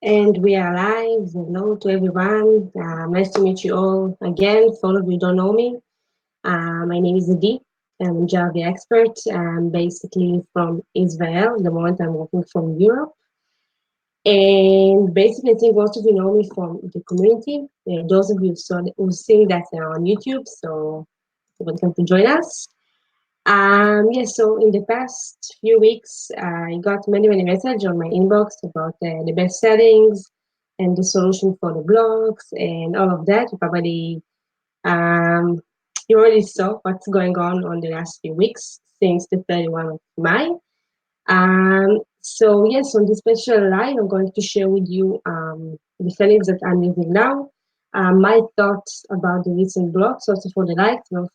And we are live. Hello to everyone. Nice to meet you all again. For all of you who don't know me, my name is Adi. I'm a Java expert. I'm basically from Israel. At the moment, I'm working from Europe. And basically, I think most of you know me from the community. Those of you who've seen that on YouTube, so welcome to join us. Yes, so in the past few weeks, I got many messages on my inbox about the best settings and the solution for the blocks and all of that. Um, you already saw what's going on the last few weeks since the 31 of May. So yes, on this special live, I'm going to share with you the settings that I'm using now, my thoughts about the recent blocks, also for the likes, and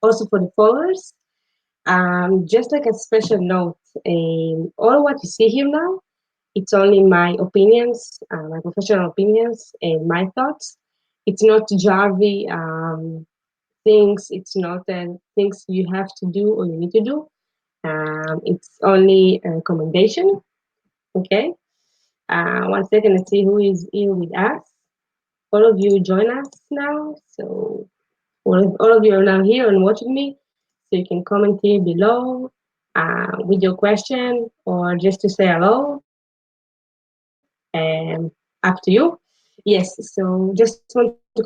also for the followers. Just like a special note, all what you see here now, it's only my opinions, my professional opinions and my thoughts. It's not Jarvi things. It's not things you have to do or you need to do. It's only a recommendation. Okay. One second, let's see who is here with us. All of you join us now. So all of you are now here and watching me. So you can comment here below with your question or just to say hello. Up to you. Yes, so just want to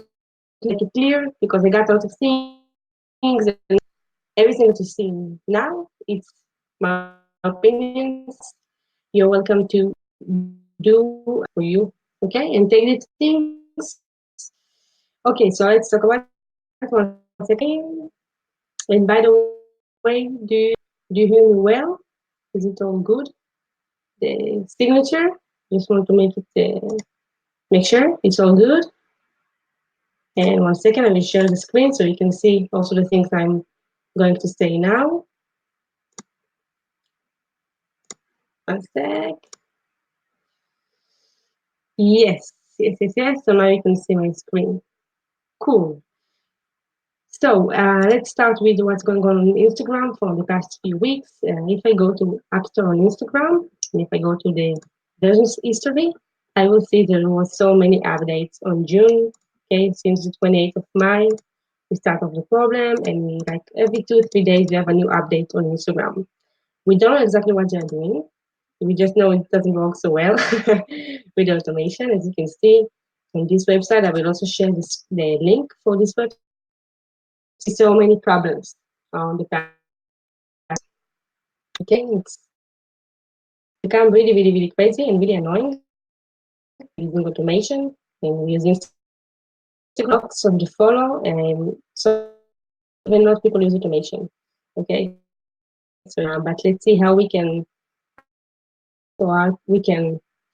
make it clear because I got a lot of things and everything that you see now, it's my opinions. You're welcome to do for you, okay, and take these things. Okay, so let's talk about one second. And by the way, do you hear me well? Is it all good? The signature? Just want to make it make sure it's all good. And one second, I will share the screen so you can see also the things I'm going to say now. One sec. Yes. So now you can see my screen. Cool. So let's start with what's going on Instagram for the past few weeks. If I go to App Store on Instagram, and if I go to the versions history, I will see there was so many updates on June. Okay, since the 28th of May, we start off the problem, and like every 2 3 days we have a new update on Instagram. We don't know exactly what they're doing. We just know it doesn't work so well with automation, as you can see on this website. I will also share the link for this website. We see so many problems on the past. Okay, it's become really crazy and really annoying using automation and using blocks of the follow, and so even not people use automation. Okay, so but let's see how we can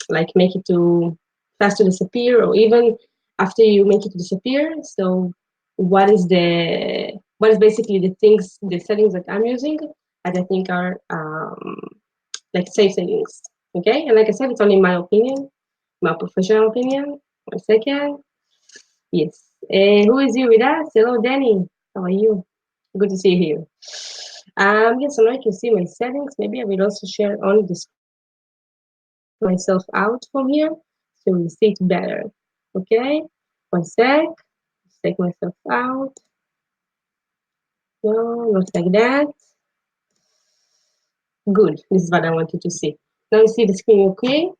like make it to fast to disappear, or even after you make it disappear. So what is basically the settings that I'm using that I think are like safe settings. Okay, and like I said, it's only my opinion, my professional opinion. One second. Yes. Who is here with us? Hello, Danny. How are you? Good to see you here. Yes, so now you can see my settings. Maybe I will also share on the screen myself out from here so we see it better. Okay, one sec. Let's take myself out. No, not like that. Good. This is what I wanted to see. Now you see the screen okay?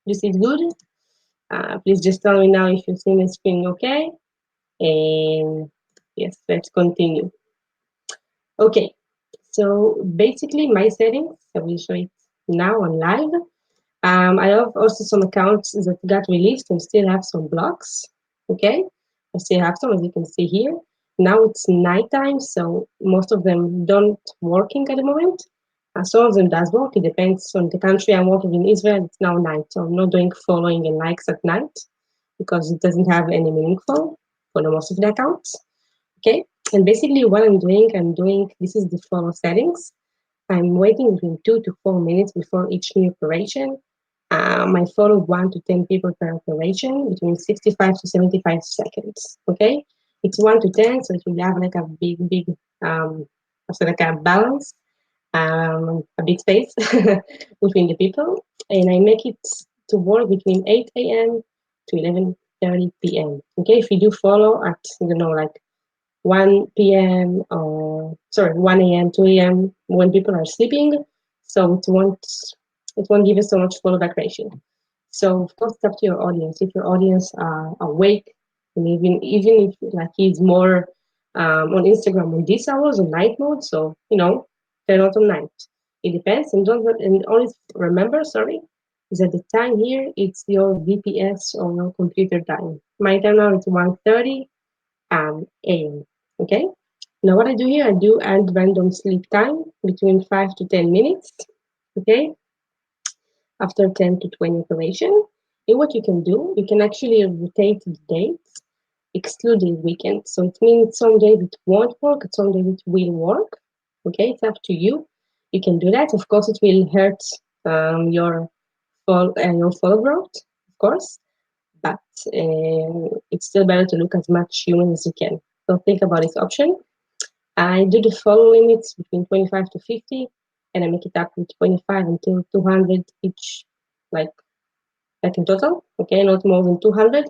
You see it good? Please just tell me now if you see the screen okay. And yes, let's continue. Okay, so basically my settings, I will show it now on live. I have also some accounts that got released and still have some blocks. Okay, I still have some, as you can see here. Now it's nighttime, so most of them don't working at the moment. Some of them does work. It depends on the country. I'm working in Israel. It's now night, so I'm not doing following and likes at night because it doesn't have any meaningful for the most of the accounts. Okay, and basically what I'm doing, this is the follow settings. I'm waiting between 2 to 4 minutes before each new operation. I follow 1 to 10 people per operation between 65 to 75 seconds. Okay, it's 1 to 10, so it will have like a big, so like a balance, a big space between the people, and I make it to work between 8 a.m. to 11:30 p.m. Okay, if you do follow at, like 1 p.m. or sorry, 1 a.m., 2 a.m. when people are sleeping, so it won't give you so much follow back ratio. So of course it's up to your audience. If your audience are awake, and even if like he's more on Instagram on these hours on night mode, so turn out on night. It depends, and always remember, sorry, is that the time here it's your VPS or your computer time. My time now is 1:30 a.m. Okay. Now what I do here, I do add random sleep time between 5 to 10 minutes. Okay, after 10 to 20 operation. And what you can do, you can actually rotate the dates, excluding weekends. So it means some days it won't work, some days it will work. Okay, it's up to you. You can do that. Of course, it will hurt your follow growth, of course, but it's still better to look as much human as you can. So think about this option. I do the follow limits between 25 to 50, and I make it up with 25 until 200 each, like in total, okay, not more than 200,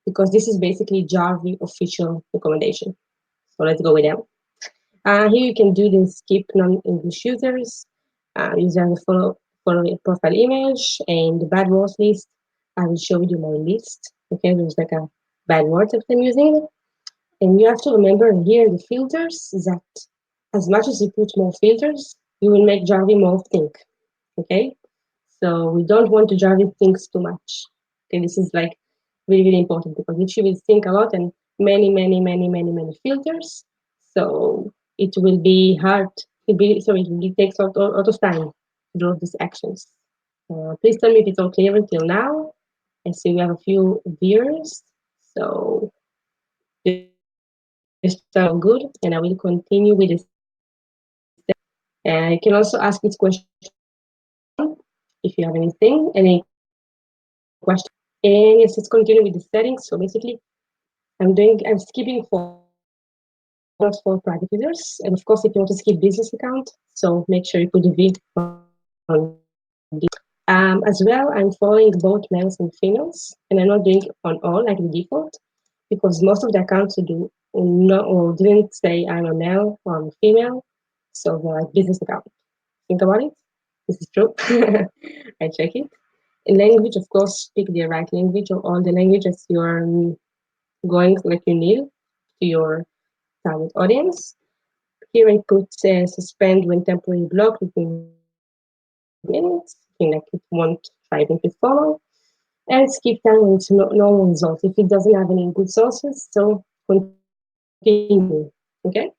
because this is basically Jarvee official recommendation. So let's go with them. Here you can do the skip non-English users, using the follow profile image and the bad words list. I will show you my list. Okay, there's like a bad word that I'm using. And you have to remember here the filters that as much as you put more filters, you will make Jarvee more think. Okay, so we don't want to Jarvee things too much. Okay, this is like really, really important, because if you will think a lot and many, many, many, many, many filters, so it will be hard. It will take a lot of time to do these actions. Please tell me if it's all clear until now. I see we have a few viewers, so this sounds good, and I will continue with this. You can also ask this question if you have any question. And yes, let's continue with the settings. So basically, I'm skipping for private users, and of course, if you want to skip business account, so make sure you put the V on. As well, I'm following both males and females, and I'm not doing on all like the default, because most of the accounts do not or didn't say I'm a male or I'm a female, so they're like business account. Think about it. This is true. I check it. In language, of course, pick the right language or all the languages you're going like you need to your target audience. Here I put suspend when temporarily blocked within minutes. Like it won't try to follow. And skip time when it's no results. If it doesn't have any good sources, so continue. Okay?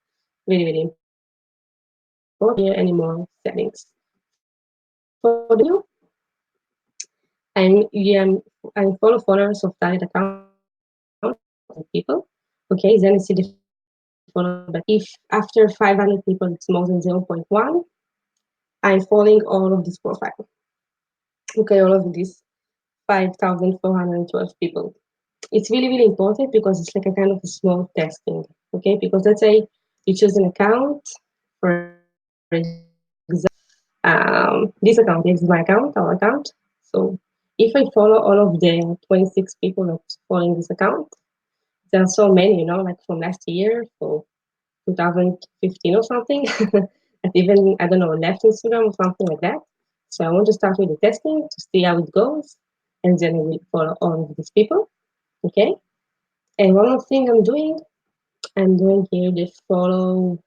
Really, really important. Here any more settings. For the view, I'm follow followers of target account people. Okay, then I see the follow, but if after 500 people it's more than 0.1, I'm following all of this profile. Okay, all of these 5,412 people. It's really, really important, because it's like a kind of a small testing. Okay, because let's say you choose an account, for this account, this is my account, our account. So if I follow all of the 26 people that's following this account, there are so many, like from last year, so 2015 or something, that even, I don't know, left Instagram or something like that. So I want to start with the testing to see how it goes, and then I will follow all of these people. Okay. And one more thing I'm doing here the follow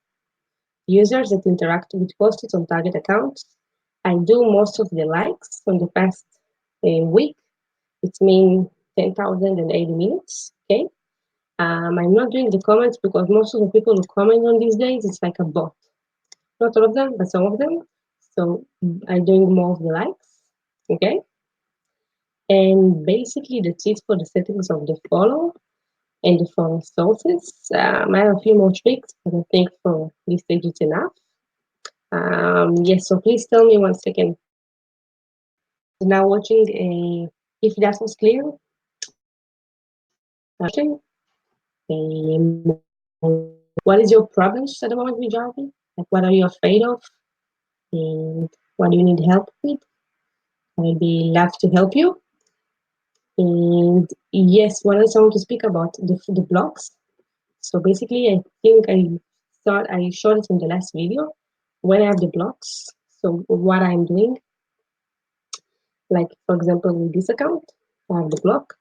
users that interact with posts on target accounts. I do most of the likes from the past week. It's mean 10,080 minutes. Okay. I'm not doing the comments, because most of the people who comment on these days, it's like a bot. Not all of them, but some of them. So I'm doing more of the likes. Okay. And basically that's it for the settings of the follow and the follow sources. I have a few more tricks, but I think for this stage it's enough. Yes, so please tell me 1 second. Now watching if that was clear. What is your problems at the moment with Jarvee? Like, what are you afraid of? And what do you need help with? I'd be love to help you. And yes, what else I want to speak about the blocks. So basically, I think I showed it in the last video. When I have the blocks, so what I'm doing, like for example, with this account, I have the block.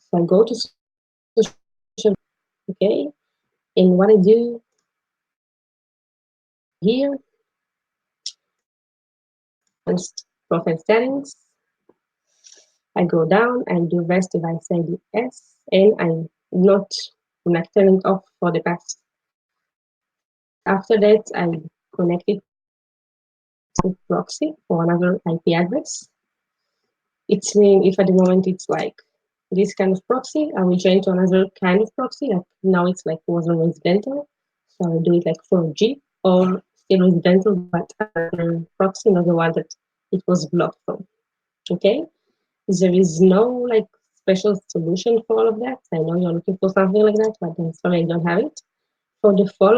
So I go to social, okay, and what I do here, profile settings, I go down and do REST device ID S, and I'm not turning it off for the past. After that, I connect it to proxy for another IP address. It's mean if at the moment it's like this kind of proxy, I will change to another kind of proxy. Like now it's like wasn't residential, so I'll do it like 4G or still residential, but another proxy, not the one that it was blocked from. Okay, there is no like special solution for all of that. I know you're looking for something like that, but then sorry, I don't have it. For the for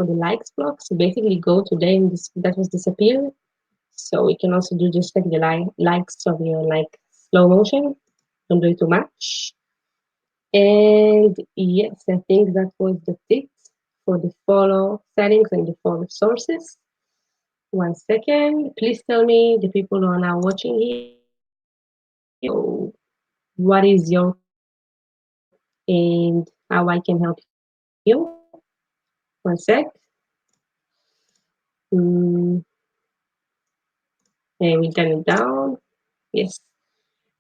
the likes block, so basically go today and that was disappeared. So we can also do just like the likes of your like slow motion. Don't do it too much. And yes, I think that was the tip for the follow settings and the follow sources. 1 second. Please tell me, the people who are now watching here, what is your and how I can help you. 1 sec. Mm, and we turn it down. Yes.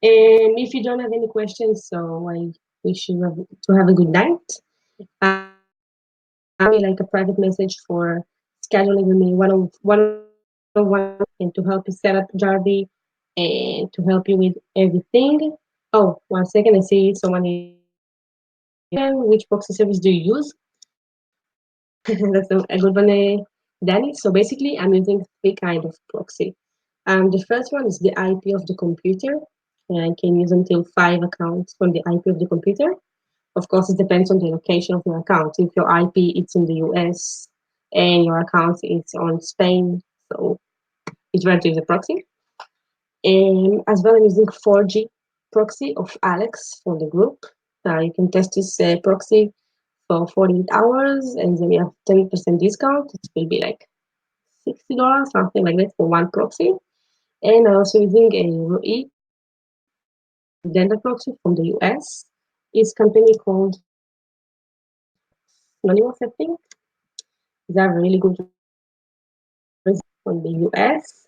And if you don't have any questions, so I wish you to have a good night. Like a private message for scheduling with me one and to help you set up Jarvee and to help you with everything. Oh, 1 second, I see someone. Which proxy service do you use? That's a good one, Danny. So basically, I'm using three kind of proxy. The first one is the IP of the computer. I can use until 5 accounts from the IP of the computer. Of course, it depends on the location of your account. If your IP is in the US and your account is on Spain, so it's better to use a proxy. And as well, I'm using 4G proxy of Alex for the group. You can test this proxy for 48 hours and then you have 10% discount. It will be like $60, something like that for one proxy. And I'm also using a ROI Dental proxy from the US. It's a company called Anonymous, I think. They have really good from the US.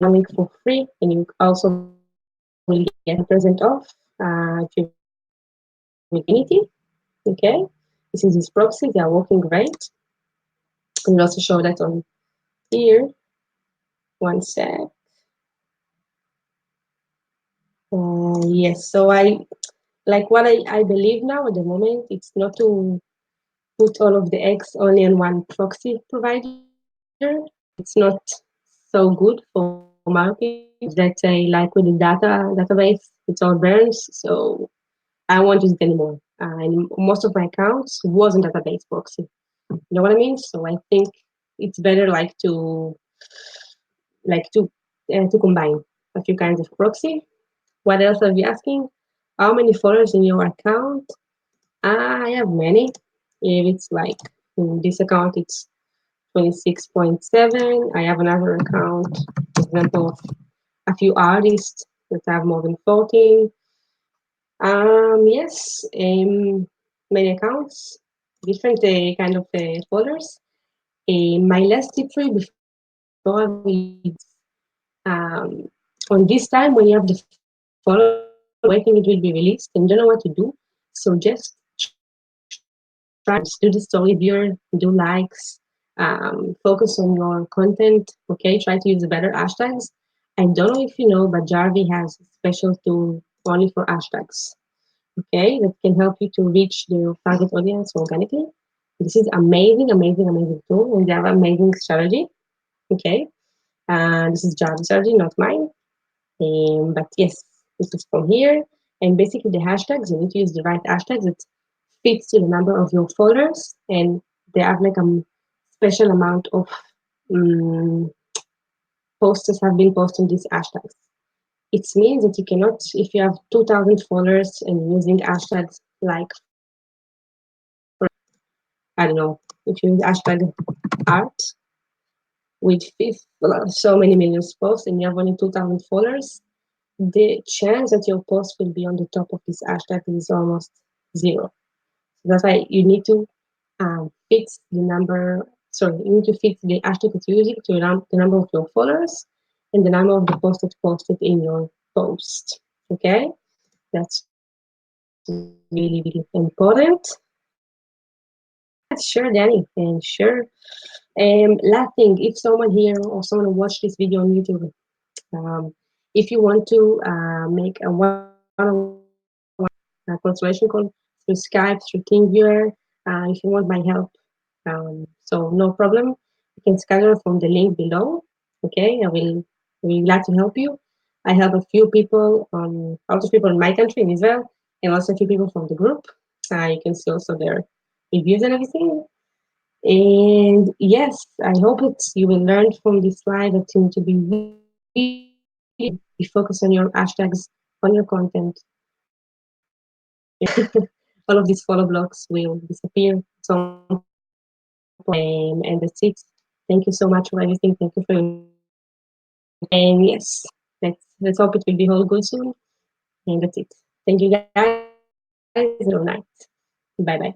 Link for free, and you also will get 10% off to Unity. Okay, this is this proxy. They are working great. I will also show that on here. 1 sec. Yes, so I like what I believe now at the moment. It's not to put all of the eggs only on one proxy provider. It's not so good for my opinion. That I like with the database, it's all burns. So I won't use it anymore. And most of my accounts wasn't database proxy. You know what I mean? So I think it's better like to combine a few kinds of proxy. What else are you asking? How many followers in your account? I have many. If it's like in this account, it's 26.7. I have another account, for example, of a few artists that have more than 14. Yes, many accounts, different kind of folders. My last tip for you before we on this time when you have the follow waiting it will be released and you don't know what to do, so just try to do the story viewer, do likes, focus on your content. Okay, try to use the better hashtags. I don't know if you know, but Jarvee has a special tool only for hashtags. Okay, that can help you to reach the target audience organically. This is amazing, amazing, amazing tool, and they have amazing strategy. Okay, this is Jarvee's strategy, not mine. But yes, this is from here. And basically the hashtags, you need to use the right hashtags that fits to the number of your followers. And they have like a special amount of posters have been posting these hashtags. it means that you cannot, if you have 2,000 followers and using hashtags like, I don't know, if you use hashtag art with so many millions posts and you have only 2,000 followers, the chance that your post will be on the top of this hashtag is almost zero. So that's why you need to fix the number. Sorry, you need to fix the hashtag that you're using to the number of your followers and the number of the posts that posted in your post. Okay, that's really, really important. Sure, Danny, and sure. Last thing, if someone here or someone who watched this video on YouTube, if you want to make a one-on-one consultation call through Skype, through TeamViewer, if you want my help, so no problem. You can schedule from the link below. Okay, I will be glad to help you. I have a few people other people in my country, in Israel, and also a few people from the group. You can see also their reviews and everything. And yes, I hope that you will learn from this slide that you need to be focused on your hashtags, on your content. All of these follow blocks will disappear. So, and that's it. Thank you so much for everything. Thank you for your, and yes, let's hope it will be all good soon. And that's it. Thank you guys. Good night. Bye bye.